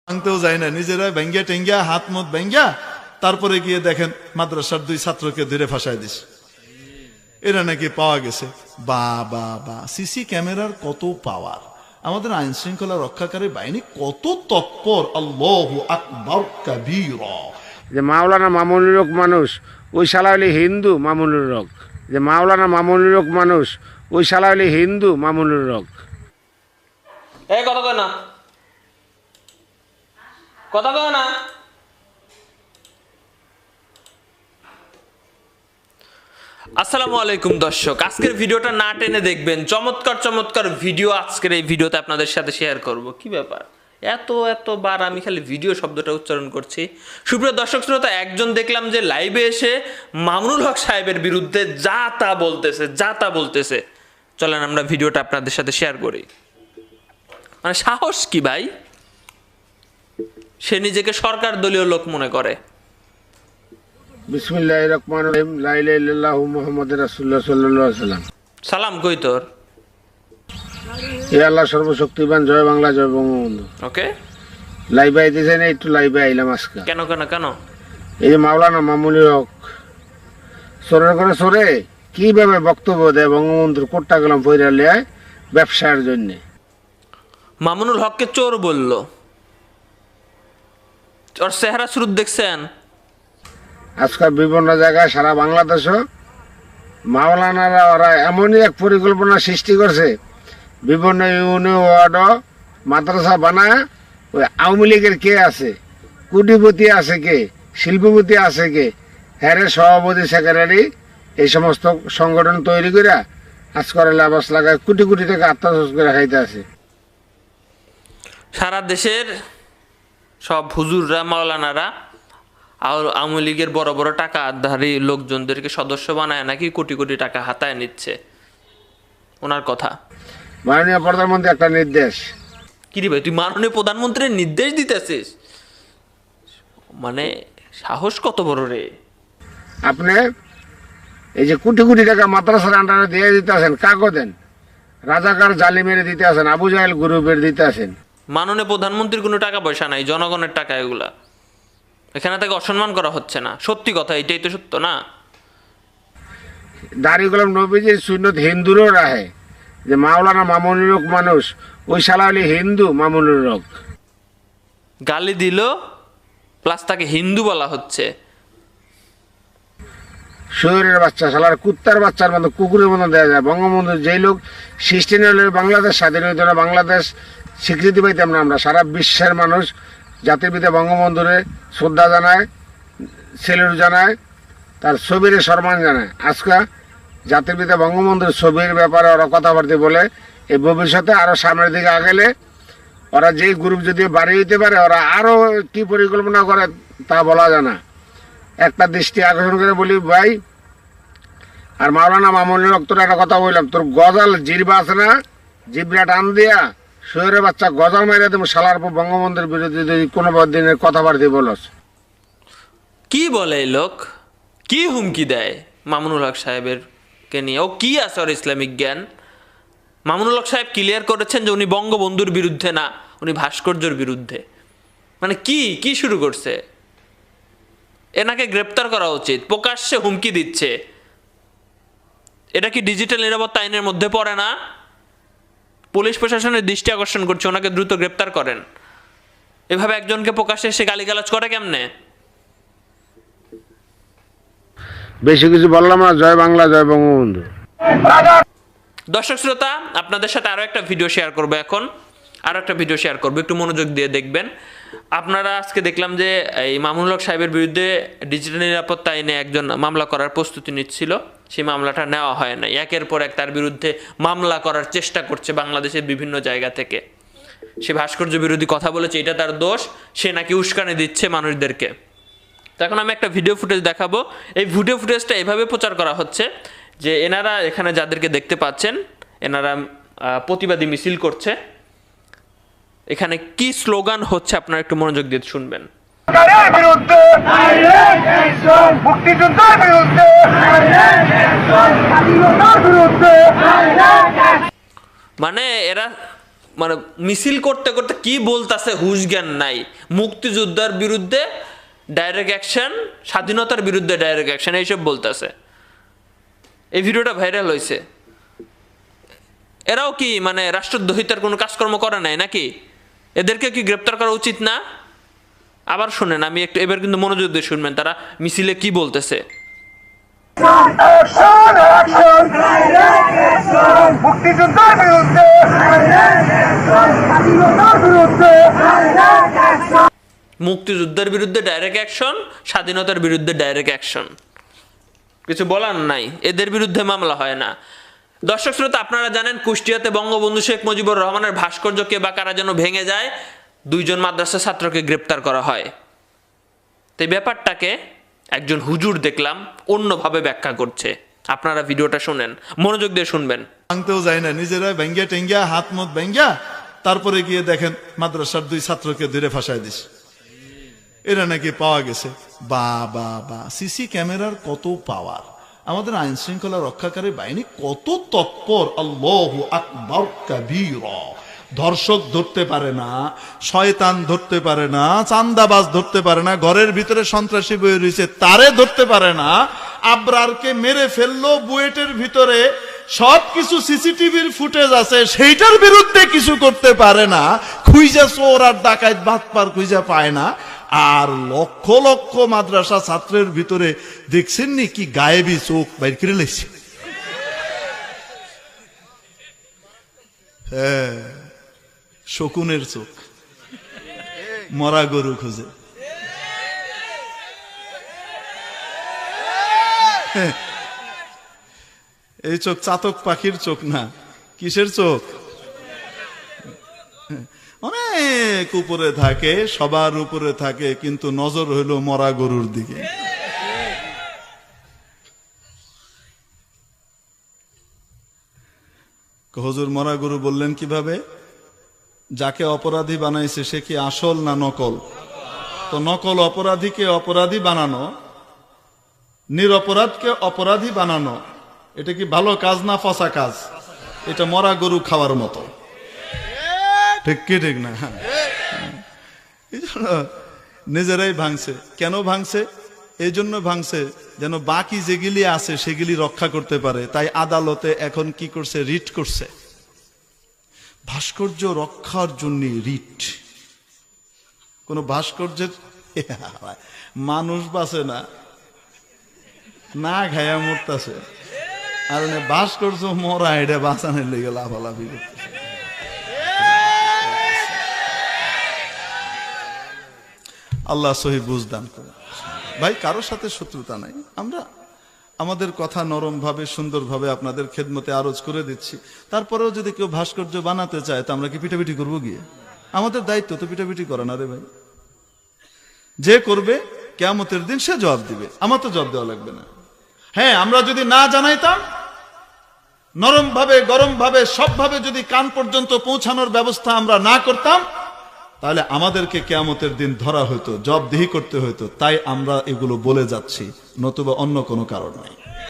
ভাঙতেও যায় না, নিজেরা ভেঙ্গিয়া টেঙ্গিয়া হাত মুখ ভেঙ্গিয়া তারপরে গিয়ে দেখেন মাদ্রাসার 2 ছাত্রকে ধরে ফাঁসায় দিস, এরা নাকি পাওয়া গেছে। বা বা বা সিসি ক্যামেরার কত পাওয়ার, আমাদের আইন শৃঙ্খলা রক্ষাকারী বাহিনী কত তৎপর। আল্লাহু আকবার কাবীরা। যে মাওলানা মামুনুল হক মানুষ, ওই শালা হলে হিন্দু মামুনুল হক। যে মাওলানা মামুনুল হক মানুষ, ওই শালা হলে হিন্দু মামুনুল হক। কথা কয় না, কথা কয় না। আসসালামু আলাইকুম দর্শক, আজকের ভিডিওটা না টেনে দেখবেন, চমৎকার চমৎকার ভিডিও আজকের এই ভিডিওতে আপনাদের সাথে শেয়ার করব। কি ব্যাপার, এতবার আমি খালি ভিডিও শব্দটা উচ্চারণ করছি। সুপ্রিয় দর্শক শ্রোতা, একজন দেখলাম যে লাইভে এসে মামুনুল হক সাহেবের বিরুদ্ধে যা তা বলতেছে। চলেন আমরা ভিডিওটা আপনাদের সাথে শেয়ার করি। মানে সাহস কি ভাই, সে নিজেকে সরকার দলীয় লোক মনে করে। বিসমিল্লাহির রহমানির রহিম। লা ইলাহা ইল্লাল্লাহু মুহাম্মাদুর রাসূলুল্লাহ সাল্লাল্লাহু আলাইহি ওয়াসাল্লাম। সালাম কই তোর? হে আল্লাহ সর্বশক্তিমান, জয় বাংলা, জয় বঙ্গবন্ধু। ওকে, লাইভে আইতেছেন, একটু লাইভে আইলাম আজকে। কেন এই যে মাওলানা মামুনুল হক সরের করে সরে কিভাবে বক্তব্য দেয় বঙ্গবন্ধুর কোট্টা কলম পইরা লিয়ায় ব্যবসার জন্য। মামুনুল হককে চোর বলল, ওর চেহারা স্রোত দেখছেন? আজকাল বিভিন্ন জায়গায় সারা বাংলাদেশও মাওলানারা ওরা এমনই এক পরিকল্পনা সৃষ্টি করছে, বিভিন্ন ইউনিয়ন ওয়ার্ড মাদ্রাসা বানায় ওই আওয়ামী লীগের কে আছে, কোটিপতি আছে কে, শিল্পপতি আছে কে, হ্যাঁ সভাপতি সেক্রেটারি এই সমস্ত সংগঠন তৈরি করে আজকাল লেবাস লাগায় কোটি কোটি টাকা আত্মসাৎ করে খাইতে আছে। সারা দেশের সব হুজুররা মাওলানারা আর আওয়ামী লীগের বড় বড় টাকা আধারী লোকজনদেরকে সদস্য বানায় নাকি কোটি কোটি টাকা হাতায় নিচ্ছে। ওনার কথা। মাননীয় প্রধানমন্ত্রী একটা নির্দেশ। কি রে ভাই, তুই মাননীয় প্রধানমন্ত্রীর নির্দেশ দিতেছিস? মানে সাহস কত বড় রে! আপনি এই যে কোটি কোটি টাকা মাদ্রাসার আন্ডারে দিয়ে দিতে আছেন, কাকে দেন? রাজাকার জালিমের দিতে আছেন, আবু জাহেল গ্রুপের দিতে আছেন। মাননীয় প্রধানমন্ত্রীর কোনো টাকা পয়সা নাই, জনগণের টাকা এগুলা। এখানে তাকে অসম্মান করা হচ্ছে না, সত্যি কথা, এটাই তো সত্য না? দাড়ি গোলাম নবীজির সুন্নত হিন্দুরও রাহে, যে মাওলানা মামুনুল হক মানুষ, ওই শালা হলে হিন্দু মামুনুল হক। গালি দিল প্লাস তাকে হিন্দু বলা হচ্ছে। শহরের বাচ্চা, শালার কুত্তার বাচ্চার মতো, কুকুরের মতো দেওয়া যায়। বঙ্গবন্ধু যেই লোক সৃষ্টি নিলে বাংলাদেশ স্বাধীন হইত না, বাংলাদেশ স্বীকৃতি পাইতাম না আমরা। সারা বিশ্বের মানুষ জাতির পিতা বঙ্গবন্ধুরে শ্রদ্ধা জানায়, সেলুট জানায়, তার ছবিরে সম্মান জানায়। আজকে জাতির পিতা বঙ্গবন্ধুর ছবির ব্যাপারে ওরা কথাবার্তা বলে। এই ভবিষ্যতে আরো সামনের দিকে আগেলে ওরা যেই গ্রুপ যদি বাড়ি হইতে পারে, ওরা আরো কি পরিকল্পনা করে তা বলা যায় না। একটা দৃষ্টি আকর্ষণ করে বলি ভাই, আর মাওলানা মামুনুল হক, তোর একটা কথা বললাম, তোর গজাল জিরবা আছে না, জিবরা টান দিয়া শহরের বাচ্চা গজাল মাইরা দেবো শালার পর বঙ্গবন্ধুর বিরুদ্ধে যদি কোনো দিনের কথাবার্তা বলস। কি বলে এই লোক, কি হুমকি দেয় মামুনুল হক সাহেবের কে নিয়ে? ও কি আছে ওর ইসলামিক জ্ঞান? মামুনুল হক সাহেব ক্লিয়ার করেছেন যে উনি বঙ্গবন্ধুর বিরুদ্ধে না, উনি ভাস্কর্যের বিরুদ্ধে। মানে কি শুরু করছে? এনাকে গ্রেপ্তার করা উচিত, প্রকাশ্যে হুমকি দিচ্ছে। এটা কি ডিজিটাল নিরাপত্তা আইনের মধ্যে পড়ে না? পুলিশ প্রশাসনের দৃষ্টি আকর্ষণ করছে, ওনাকে দ্রুত গ্রেপ্তার করেন। এভাবে একজনকে প্রকাশ্যে এসে গালিগালাজ করে কেমনে? বেশি কিছু বললাম না। জয় বাংলা, জয় বঙ্গবন্ধু। দর্শক শ্রোতা, আপনাদের সাথে আরো একটা ভিডিও শেয়ার করবো এখন। একটু মনোযোগ দিয়ে দেখবেন। আপনারা আজকে দেখলাম যে এই মামুনুল হক সাহেবের বিরুদ্ধে ডিজিটাল নিরাপত্তা আইনে একজন মামলা করার প্রস্তুতি নিচ্ছিল, সেই মামলাটা নেওয়া হয় না। একের পর এক তার বিরুদ্ধে মামলা করার চেষ্টা করছে বাংলাদেশের বিভিন্ন জায়গা থেকে। সে ভাস্কর্য বিরোধী কথা বলেছে, এটা তার দোষ, সে নাকি উস্কানি দিচ্ছে মানুষদেরকে। তো এখন আমি একটা ভিডিও ফুটেজ দেখাবো। এই ভিডিও ফুটেজটা এভাবে প্রচার করা হচ্ছে যে এনারা এখানে যাদেরকে দেখতে পাচ্ছেন, এনারা প্রতিবাদী মিছিল করছে। এখানে কি স্লোগান হচ্ছে আপনারা একটু মনোযোগ দিয়ে শুনবেন। মানে এরা মানে মিছিল করতে করতে কি বলতাছে হুশ জ্ঞান নাই। মুক্তিযোদ্ধার বিরুদ্ধে ডাইরেক্ট অ্যাকশন, স্বাধীনতার বিরুদ্ধে ডাইরেক্ট অ্যাকশন, এইসব বলতেছে। এই ভিডিওটা ভাইরাল হয়েছে। এরাও কি মানে রাষ্ট্রদ্রোহিতার কোনো কাজকর্ম করে নাই নাকি? এদেরকে কি গ্রেপ্তার করা উচিত না? আবার শুনেন, আমি একটু এবার কিন্তু মনোযোগ দিয়ে শুনবেন তারা মিছিলে কি বলতেছে। মুক্তিযোদ্ধার বিরুদ্ধে, মুক্তিযুদ্ধের বিরুদ্ধে ডাইরেক্ট অ্যাকশন, স্বাধীনতার বিরুদ্ধে ডাইরেক্ট অ্যাকশন, কিছু বলার নাই। এদের বিরুদ্ধে মামলা হয় না। দর্শক শ্রোতা, আপনারা জানেন কুষ্টিয়াতে বঙ্গবন্ধু শেখ মুজিবুর রহমানের ভাস্কর্য কে বা কারা যেন ভেঙে যায়, 2 জন মাদ্রাসা ছাত্রকে গ্রেপ্তার করা হয়। তো এই ব্যাপারটাকে একজন হুজুর দেখলাম অন্যভাবে ব্যাখ্যা করছে। আপনারা ভিডিওটা শুনেন, মনোযোগ দিয়ে শুনবেন। ভাঙতেও যায় না, নিজেরা ভেঙ্গিয়া টেঙ্গিয়া হাত মুখ ভেঙ্গিয়া তারপরে গিয়ে দেখেন মাদ্রাসার 2 ছাত্রকে ধরে ফাঁসায় দিস। এরা নাকি পাওয়া গেছে। বা বা বা, সিসি ক্যামেরার কত পাওয়ার! আমাদের আইন শৃঙ্খলা রক্ষাকারী বাহিনী কত তৎপর! আল্লাহু আকবার কাবীরা। ধর্ষক ধরতে পারে না, শয়তান ধরতে পারে না, চান্দাবাজ ধরতে পারে না, ঘরের ভিতরে সন্ত্রাসী বয়ে রয়েছে তারে ধরতে পারে না, আবরারকে মেরে ফেললো বুয়েটের ভিতরে সবকিছু সিসিটিভির ফুটেজ আছে, সেইটার বিরুদ্ধে কিছু করতে পারে না, খুঁজা চোর আর ডাকাত বাটপার খুঁজা পায় না। আর লক্ষ লক্ষ মাদ্রাসা ছাত্রের ভিতরে দেখছেন নি কি গায়েবী চোখ বাইর করে লেছে। হ্যাঁ, শকুনের চোখ, মরা গরু খুঁজে। এই চোখ চাতক পাখির চোখ না, কিসের চোখ? অনেক উপরে থাকে, সবার উপরে থাকে, কিন্তু নজর হইল মরা গরুর দিকে। হুজুর মরা গরু বললেন কিভাবে? যাকে অপরাধী বানাইছে সে কি আসল না নকল? তো নকল অপরাধীকে অপরাধী বানানো, নিরপরাধকে অপরাধী বানানো, এটা কি ভালো কাজ না ফসা কাজ? এটা মরা গরু খাওয়ার মতো, ঠিক কি ঠিক না? এই জন্য নিজেরাই ভাঙছে। কেন ভাঙছে? এই জন্য ভাঙছে যেন বাকি যেগুলি আছে সেগুলি রক্ষা করতে পারে। তাই আদালতে এখন কি করছে? রিট করছে, ভাস্কর্য রক্ষার জন্য রিট। কোন ভাস্কর্যের মানুষ বাঁচে না, না খায়া মরতেছে, আর ভাস্কর্য মরা এটা বাঁচানোর লেগে লাফালাফি করতেছে। আল্লাহ সহি বুঝদান করে। ভাই, কারোর সাথে শত্রুতা নাই, আমরা আমাদের কথা নরম ভাবে সুন্দর ভাবে আপনাদের খেদমতে আরজ করে দিচ্ছি। তারপরেও যদি কেউ ভাস্কর্য বানাতে চায় তা আমরা কি পিটাপিটি করবো গিয়ে? আমাদের দায়িত্ব তো পিটাপিটি করা না রে ভাই। যে করবে কিয়ামতের দিন সে জবাব দিবে, আমার তো জবাব দেওয়া লাগবে না। হ্যাঁ, আমরা যদি না জানাইতাম, নরম ভাবে গরম ভাবে সবভাবে যদি কান পর্যন্ত পৌঁছানোর ব্যবস্থা আমরা না করতাম, তাহলে আমাদেরকে কিয়ামতের দিন ধরা হইতো, জবাবদিহি করতে হইতো। তাই আমরা এগুলো বলে যাচ্ছি, নতুবা অন্য কোনো কারণ নাই।